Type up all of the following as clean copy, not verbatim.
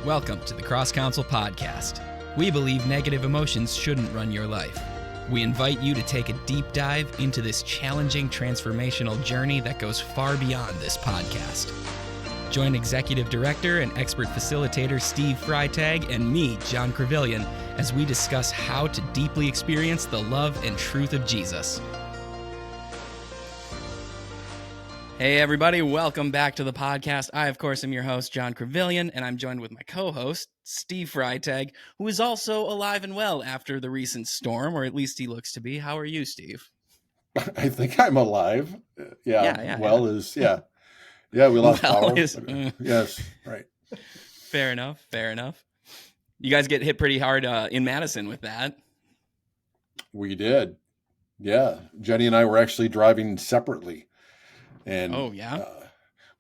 Welcome to the CrossCounsel podcast. We believe negative emotions shouldn't run your life. We invite you to take a deep dive into this challenging transformational journey that goes far beyond this podcast. Join Executive Director and expert facilitator Steve Freitag and me, Jon Crevillian, as we discuss how to deeply experience the love and truth of Jesus. Hey everybody, welcome back to the podcast. I, of course, am your host, Jon Crevillian, and I'm joined with my co-host, Steve Freitag, who is also alive and well after the recent storm, or at least he looks to be. How are you, Steve? I think I'm alive. Yeah, we lost power. Yes, right. Fair enough. You guys get hit pretty hard in Madison with that. We did. Yeah, Jenny and I were actually driving separately. And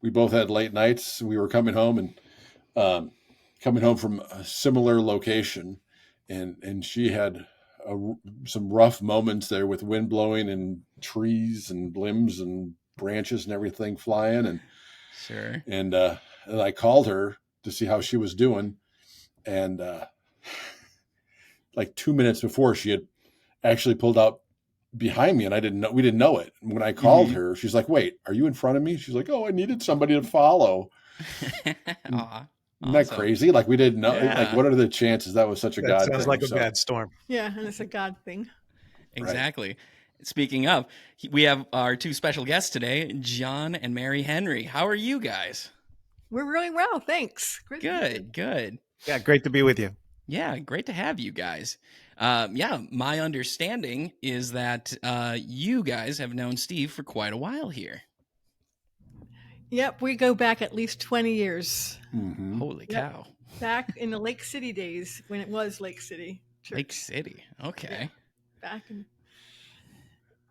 we both had late nights. We were coming home from a similar location, and she had some rough moments there with wind blowing and trees and limbs and branches and everything flying. And sure. And I called her to see how she was doing, and like 2 minutes before, she had actually pulled out behind me, and we didn't know it. And when I called her, she's like, "Wait, are you in front of me?" She's like, "Oh, I needed somebody to follow." Aw, isn't that crazy? Like, we didn't know. Yeah. Like, what are the chances that was such a God thing? Sounds like a bad storm. Yeah, and it's a God thing. Exactly. Right. Speaking of, we have our two special guests today, Jon and Mary Henry. How are you guys? We're really well, thanks. Good. Yeah, great to be with you. Yeah, great to have you guys. My understanding is that you guys have known Steve for quite a while here. Yep, we go back at least 20 years. Mm-hmm. Holy cow. Back in the Lake City days when it was Lake City Church. Lake City, okay. Yeah, back in...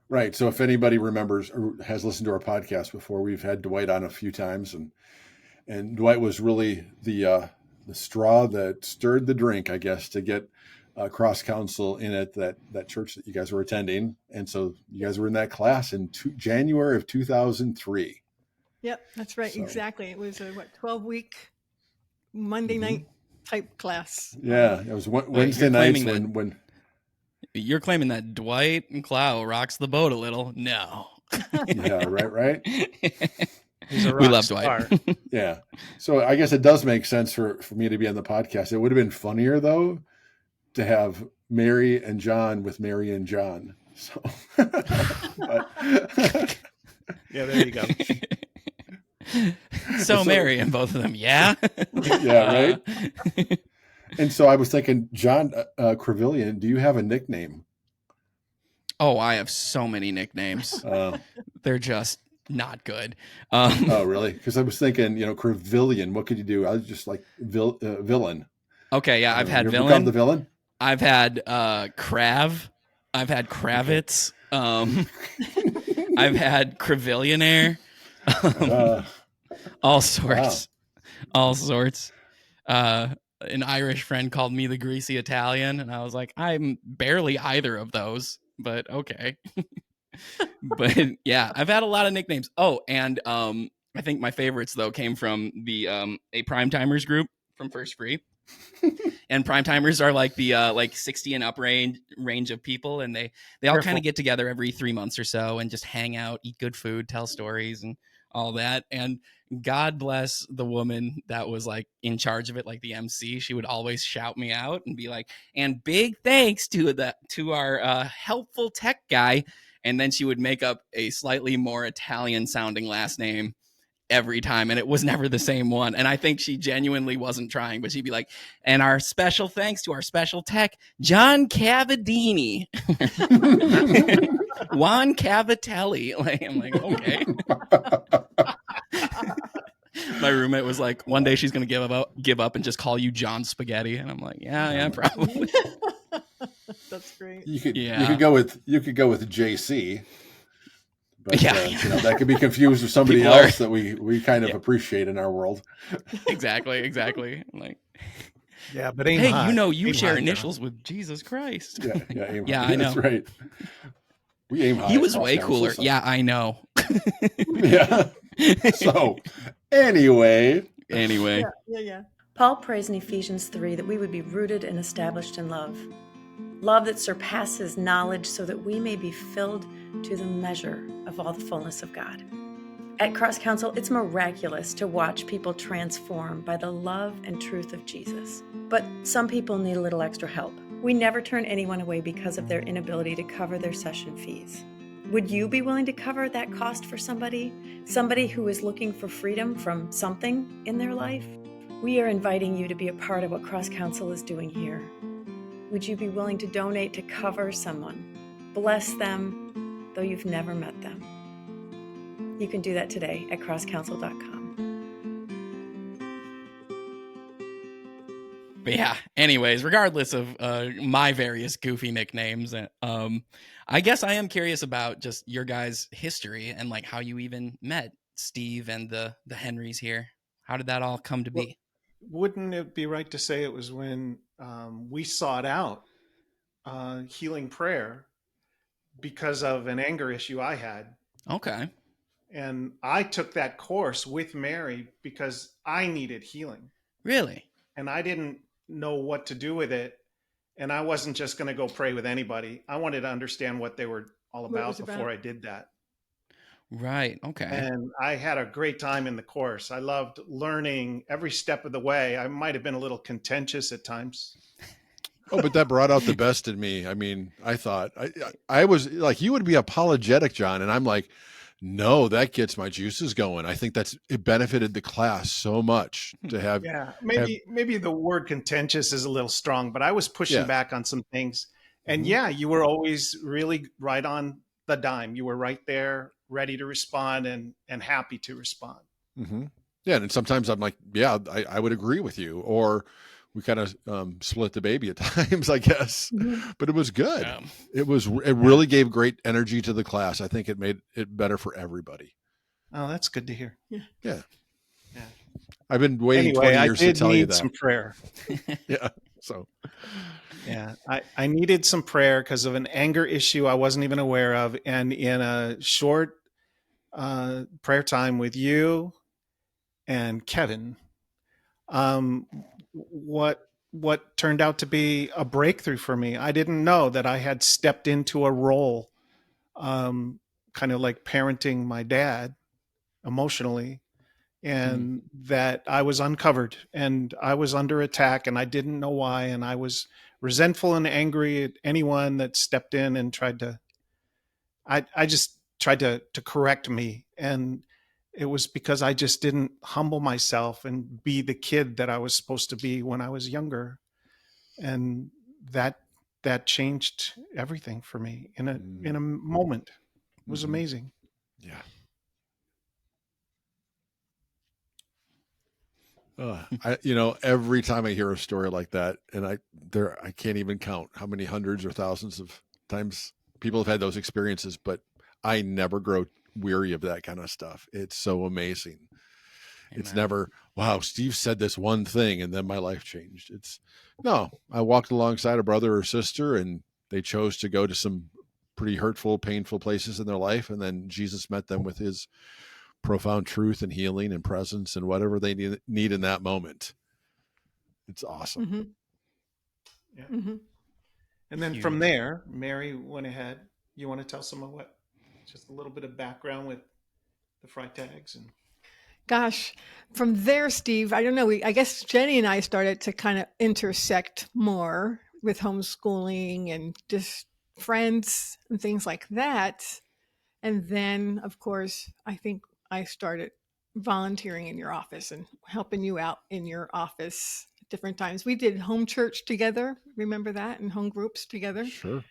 Right, so if anybody remembers or has listened to our podcast before, we've had Dwight on a few times, and Dwight was really the straw that stirred the drink, I guess, to get CrossCounsel in at that church that you guys were attending. And so you guys were in that class in January of 2003. Yep, that's right. So, exactly. It was a 12-week Monday night type class. Yeah, it was Wednesday nights when you're claiming that Dwight and Clow rocks the boat a little. No. Yeah, right. He's a rock we love star. Dwight. Yeah. So I guess it does make sense for me to be on the podcast. It would have been funnier though to have Mary and Jon with Mary and Jon. So Yeah, there you go. So Mary and both of them, yeah? Yeah, right? And so I was thinking, Jon Crevillian, do you have a nickname? Oh, I have so many nicknames. They're just not good. Oh, really? Because I was thinking, Crevillian, what could you do? I was just like villain. Okay, yeah, I've had you villain. Become the villain? I've had Krav. I've had Kravitz. I've had Crevillionaire. All sorts. Wow. All sorts. An Irish friend called me the greasy Italian, and I was like, I'm barely either of those, but okay. But yeah, I've had a lot of nicknames. Oh, and I think my favorites though came from the a Primetimers group from First Free. And Primetimers are like the 60 and up range of people, and they all kind of get together every 3 months or so and just hang out, eat good food, tell stories and all that. And God bless the woman that was like in charge of it, like the MC. She would always shout me out and be like, and big thanks to our helpful tech guy. And then she would make up a slightly more Italian sounding last name every time, and it was never the same one. And I think she genuinely wasn't trying, but she'd be like, and our special thanks to our special tech, John Cavadini. Juan Cavatelli. I'm like, okay. My roommate was like, one day she's gonna give up and just call you John Spaghetti. And I'm like, yeah, probably. That's great. You could go with JC. But yeah. That could be confused with somebody else that we kind of appreciate in our world. Exactly. I'm like, yeah, but aim hey, high. You aim share high, initials with Jesus Christ. Aim yeah, high. I know. That's right. We aim high. He was way cooler. So. Yeah, I know. Yeah. So, anyway. Yeah. Paul prays in Ephesians 3 that we would be rooted and established in love. Love that surpasses knowledge so that we may be filled to the measure of all the fullness of God. At CrossCounsel, it's miraculous to watch people transform by the love and truth of Jesus. But some people need a little extra help. We never turn anyone away because of their inability to cover their session fees. Would you be willing to cover that cost for somebody? Somebody who is looking for freedom from something in their life? We are inviting you to be a part of what CrossCounsel is doing here. Would you be willing to donate to cover someone? Bless them, though you've never met them. You can do that today at crosscounsel.com. But yeah, anyways, regardless of my various goofy nicknames, I guess I am curious about just your guys' history and like how you even met Steve and the Henrys here. How did that all come to be? Wouldn't it be right to say it was when we sought out healing prayer because of an anger issue I had? Okay. And I took that course with Mary because I needed healing. Really? And I didn't know what to do with it. And I wasn't just going to go pray with anybody. I wanted to understand what they were all about before I did that. Right. Okay. And I had a great time in the course. I loved learning every step of the way. I might have been a little contentious at times. Oh, but that brought out the best in me. I mean, I thought I was like, you would be apologetic, Jon. And I'm like, no, that gets my juices going. I think it benefited the class so much to have. Yeah, maybe the word contentious is a little strong, but I was pushing back on some things. And you were always really right on the dime. You were right there, ready to respond and happy to respond. Mm-hmm. Yeah. And sometimes I'm like, yeah, I would agree with you. Or we kind of split the baby at times, I guess, but it was good. Yeah. It really gave great energy to the class. I think it made it better for everybody. Oh, that's good to hear. Yeah. I've been waiting 20 years to tell you that. Some prayer. Yeah. So. Yeah, I needed some prayer because of an anger issue I wasn't even aware of. And in a short prayer time with you and Kevin, what turned out to be a breakthrough for me. I didn't know that I had stepped into a role, kind of like parenting my dad emotionally, and that I was uncovered and I was under attack and I didn't know why. And I was resentful and angry at anyone that stepped in and I just tried to correct me. And it was because I just didn't humble myself and be the kid that I was supposed to be when I was younger. And that changed everything for me in a moment. It was amazing. Yeah. Every time I hear a story like that, and I can't even count how many hundreds or thousands of times people have had those experiences, but I never grow weary of that kind of stuff. It's so amazing. Amen. It's never, wow, Steve said this one thing and then my life changed. I walked alongside a brother or sister and they chose to go to some pretty hurtful, painful places in their life. And then Jesus met them with his profound truth and healing and presence and whatever they need in that moment. It's awesome. Mm-hmm. Yeah. Mm-hmm. And then from there, Mary went ahead. You want to tell someone just a little bit of background with the Freitags and. Gosh, from there, Steve, I don't know. I guess Jenny and I started to kind of intersect more with homeschooling and just friends and things like that. And then, of course, I think I started volunteering in your office and helping you out in your office at different times. We did home church together. Remember that? And home groups together. Sure.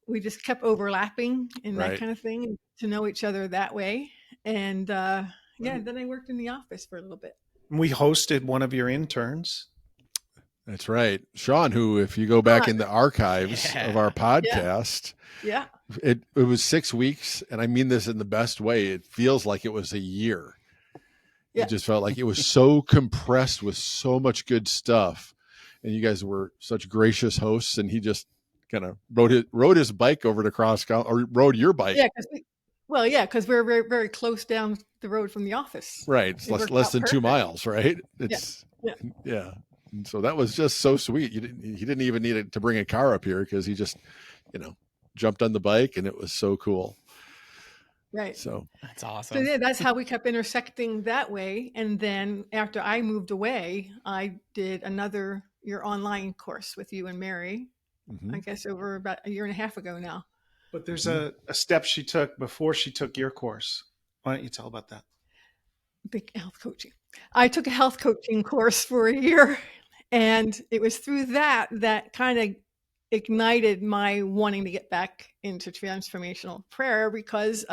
We just kept overlapping and that kind of thing, and to know each other that way. And then I worked in the office for a little bit. We hosted one of your interns. That's right. Sean, who, if you go back in the archives of our podcast, it was 6 weeks. And I mean this in the best way. It feels like it was a year. Yeah. It just felt like it was so compressed with so much good stuff. And you guys were such gracious hosts. And he just kind of rode his bike over to CrossCounsel, or rode your bike. Yeah, because Well, yeah, because we're very, very close down the road from the office. Right. It's less than 2 miles, right? It's yeah. And so that was just so sweet. He didn't even need to bring a car up here because he just, jumped on the bike, and it was so cool. Right. So that's awesome. So yeah, that's how we kept intersecting that way. And then after I moved away, I did your online course with you and Mary, I guess over about a year and a half ago now. But there's a step she took before she took your course. Why don't you tell about that? Big health coaching. I took a health coaching course for a year, and it was through that kind of ignited my wanting to get back into transformational prayer, because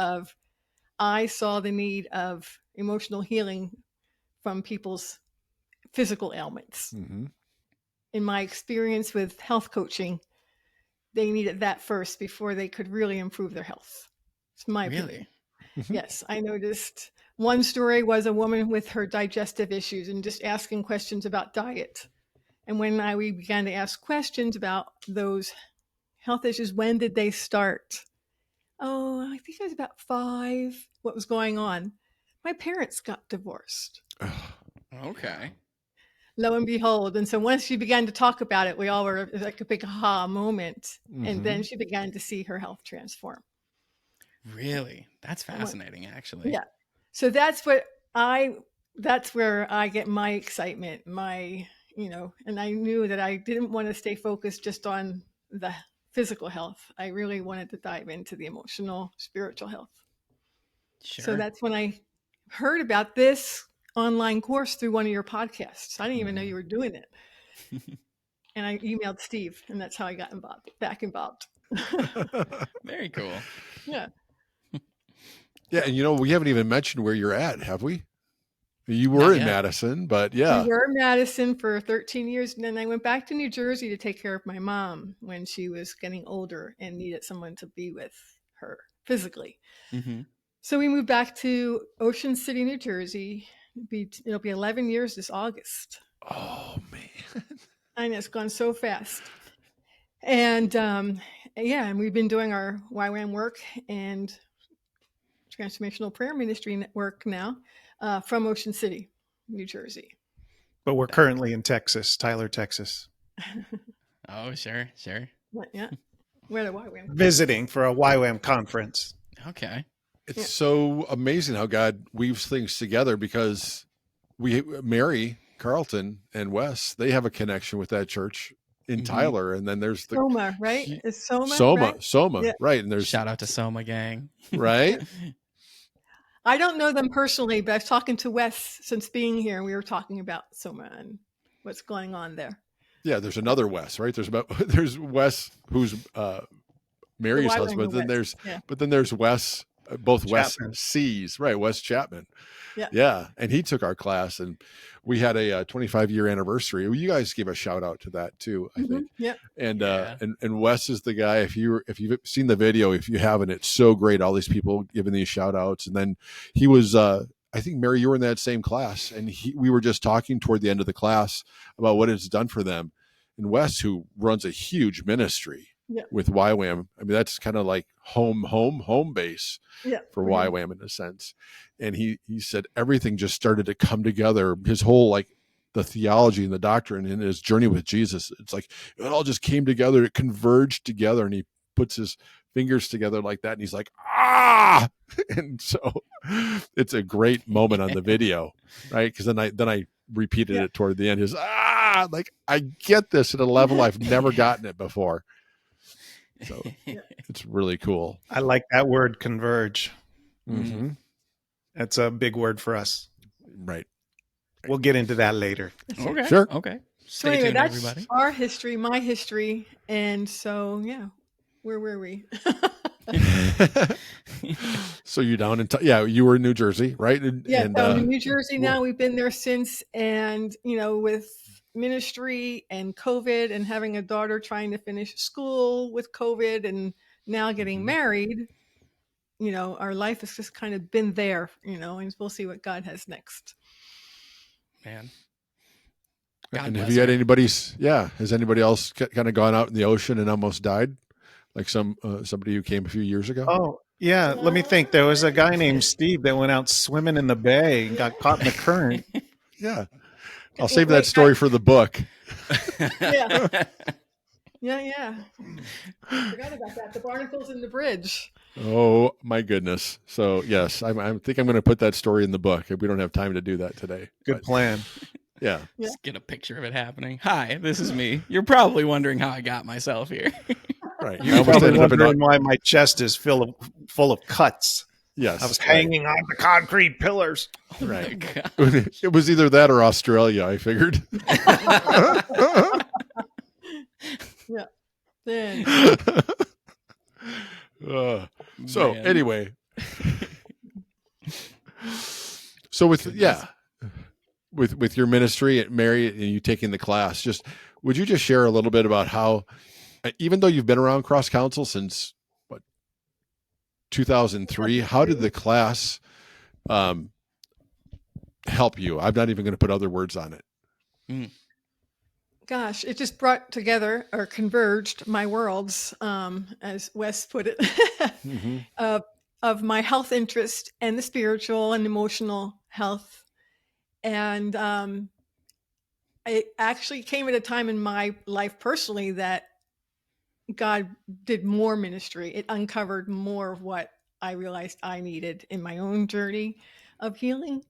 I saw the need of emotional healing from people's physical ailments. In my experience with health coaching, they needed that first before they could really improve their health. It's my opinion. Yes, I noticed one story was a woman with her digestive issues and just asking questions about diet. And when we began to ask questions about those health issues, when did they start? Oh, I think I was about 5. What was going on? My parents got divorced. Okay. Lo and behold. And so once she began to talk about it, we all were like a big aha moment. And then she began to see her health transform. Really? That's fascinating, actually. Yeah. So that's where I get my excitement, and I knew that I didn't want to stay focused just on the physical health. I really wanted to dive into the emotional, spiritual health. Sure. So that's when I heard about this online course through one of your podcasts. I didn't even know you were doing it. And I emailed Steve, and that's how I got back involved. Very cool. Yeah. Yeah, and we haven't even mentioned where you're at, have we? You were in Madison, but yeah. We were in Madison for 13 years, and then I went back to New Jersey to take care of my mom when she was getting older and needed someone to be with her physically. So we moved back to Ocean City, New Jersey. It'll be 11 years this August. Oh, man. I know, it's gone so fast. And and we've been doing our YWAM work and Transformational Prayer Ministry Network now from Ocean City, New Jersey. But we're currently in Texas, Tyler, Texas. Oh, sure. Yeah. We're at a YWAM. Visiting for a YWAM conference. Okay. It's so amazing how God weaves things together, because Mary, Carlton, and Wes, they have a connection with that church in Tyler. And then there's the Soma, right? It's Soma, right? Right. And there's shout out to Soma gang. Right. I don't know them personally, but I was talking to Wes since being here, and we were talking about Soma and what's going on there. Yeah, there's another Wes, right? There's Wes who's Mary's husband. Then there's Wes, both Chapman. Wes C's, right? Wes Chapman. Yeah. Yeah. And he took our class, and we had a 25-year anniversary. You guys gave a shout out to that too, I think. Yeah. And Wes is the guy. If you've seen the video, if you haven't, it's so great. All these people giving these shout outs. And then he was, I think, Mary, you were in that same class, and we were just talking toward the end of the class about what it's done for them. And Wes, who runs a huge ministry with YWAM, I mean, that's kind of like home base for YWAM in a sense. And he said everything just started to come together. His whole, the theology and the doctrine and his journey with Jesus, it's like it all just came together. It converged together, and he puts his fingers together like that, and he's like, ah. And so it's a great moment on the video, right? Because then I repeated it toward the end. His I get this at a level I've never gotten it before. So it's really cool. I like that word, converge. Mm-hmm. That's a big word for us. Right. We'll get into that later. Okay. Sure. Okay. So anyway, that's everybody. Our history, my history. And so, where were we? So you're down in, you were in New Jersey, right? In New Jersey now. We've been there since. And, with ministry and COVID and having a daughter trying to finish school with COVID and now getting married, our life has just kind of been there, and we'll see what God has next. Man. And have you had has anybody else kind of gone out in the ocean and almost died? Like somebody who came a few years ago? Oh, Yeah, let me think. There was a guy named Steve that went out swimming in the bay and got caught in the current. Yeah. I'll save that story for the book. Yeah. Yeah. I forgot about that. The barnacles in the bridge. Oh my goodness. So yes, I think I'm going to put that story in the book. We don't have time to do that today. Good plan. Yeah. Just get a picture of it happening. Hi, this is me. You're probably wondering how I got myself here. Right. You're probably wondering why my chest is full of cuts. Yes. I was hanging on the concrete pillars. Oh right. It was either that or Australia, I figured. Yeah. Then. So anyway. So with your ministry at Mary and you taking the class, would you just share a little bit about how, even though you've been around CrossCounsel since 2003, how did the class help you? I'm not even going to put other words on it. Gosh, it just brought together or converged my worlds, as Wes put it, of my health interest and the spiritual and emotional health. And it actually came at a time in my life personally that God did more ministry. It uncovered more of what I realized I needed in my own journey of healing.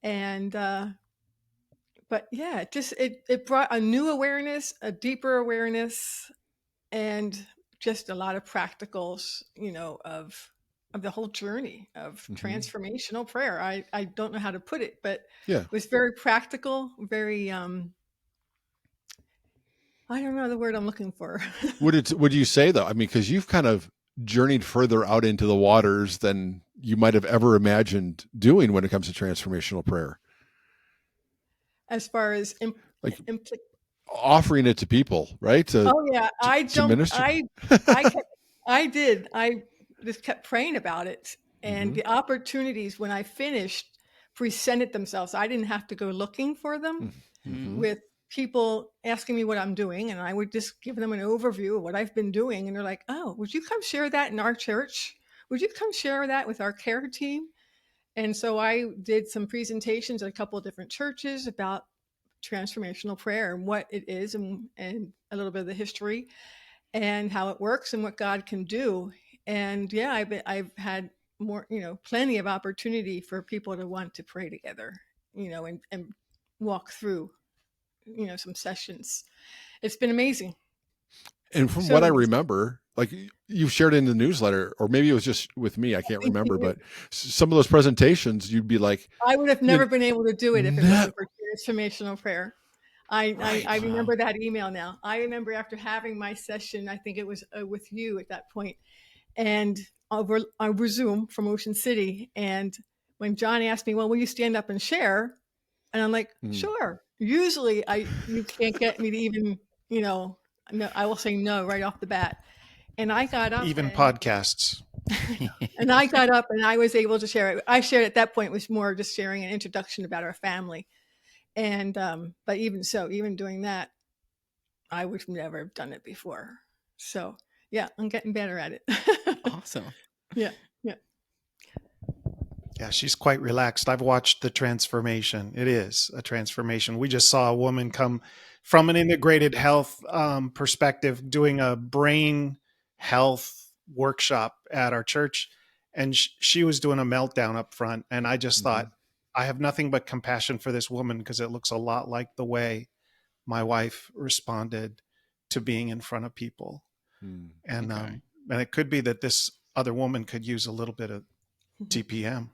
And but yeah, it brought a new awareness, a deeper awareness, and just a lot of practicals, of the whole journey of transformational prayer. I don't know how to put it, but it was very practical, very I don't know the word I'm looking for. Would you say though? I mean, because you've kind of journeyed further out into the waters than you might have ever imagined doing when it comes to transformational prayer. As far as offering it to people, right? I did. I just kept praying about it, and the opportunities when I finished presented themselves. I didn't have to go looking for them with people asking me what I'm doing, and I would just give them an overview of what I've been doing, and they're like, "Oh, would you come share that in our church? Would you come share that with our care team?" And so I did some presentations at a couple of different churches about transformational prayer and what it is, and a little bit of the history and how it works and what God can do. And yeah, I've had more, plenty of opportunity for people to want to pray together, and walk through, some sessions. It's been amazing. And from what I remember, like you shared in the newsletter, or maybe it was just with me, I can't remember, but some of those presentations, you'd be like, I would have never been able to do it if it wasn't for transformational prayer. I remember that email now. I remember after having my session, I think it was with you at that point, and over Zoom from Ocean City. And when John asked me, "Well, will you stand up and share?" And I'm like, "Sure." Usually, you can't get me to even, no, I will say no right off the bat. And I got up. Even podcasts. And I got up and I was able to share it. I shared at that point was more just sharing an introduction about our family. And, but even so, even doing that, I would never have done it before. So yeah, I'm getting better at it. Awesome. Yeah. Yeah, she's quite relaxed. I've watched the transformation. It is a transformation. We just saw a woman come from an integrated health perspective doing a brain health workshop at our church. And she was doing a meltdown up front. And I just thought, I have nothing but compassion for this woman because it looks a lot like the way my wife responded to being in front of people. And it could be that this other woman could use a little bit of TPM.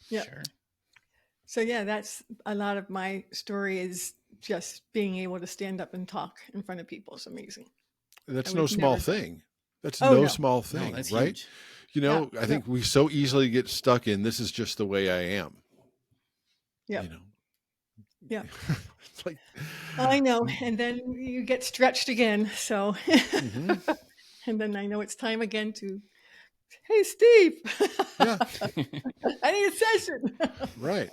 Yeah. Sure. So yeah, that's a lot of my story is just being able to stand up and talk in front of people. It's amazing. That's no small thing. That's small thing, that's right? Huge. I think we so easily get stuck in this is just the way I am. Yeah. Yeah. It's like, I know. And then you get stretched again. So, and then I know it's time again to, hey, Steve, I need a session. Right.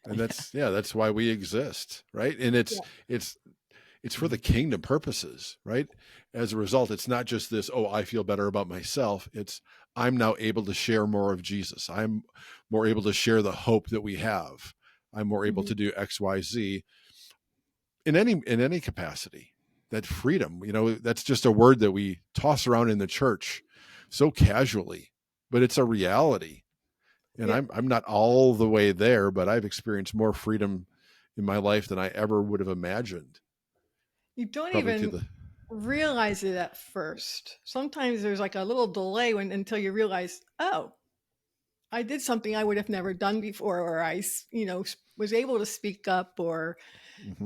And that's why we exist. Right. And it's It's for the kingdom purposes, right? As a result, it's not just this, oh, I feel better about myself. It's, I'm now able to share more of Jesus. I'm more able to share the hope that we have. I'm more able to do X, Y, Z in any capacity. That freedom, that's just a word that we toss around in the church so casually, but it's a reality. And I'm not all the way there, but I've experienced more freedom in my life than I ever would have imagined. You don't even realize it at first. Sometimes there's like a little delay until you realize, oh, I did something I would have never done before, or I, was able to speak up, or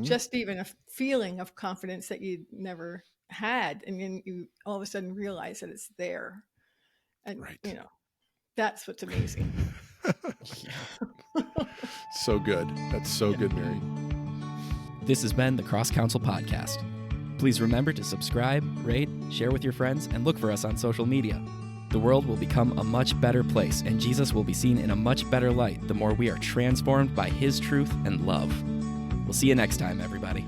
just even a feeling of confidence that you never had. And then you all of a sudden realize that it's there. And, that's what's amazing. So good. That's so good, Mary. This has been the CrossCounsel Podcast. Please remember to subscribe, rate, share with your friends, and look for us on social media. The world will become a much better place, and Jesus will be seen in a much better light the more we are transformed by his truth and love. We'll see you next time, everybody.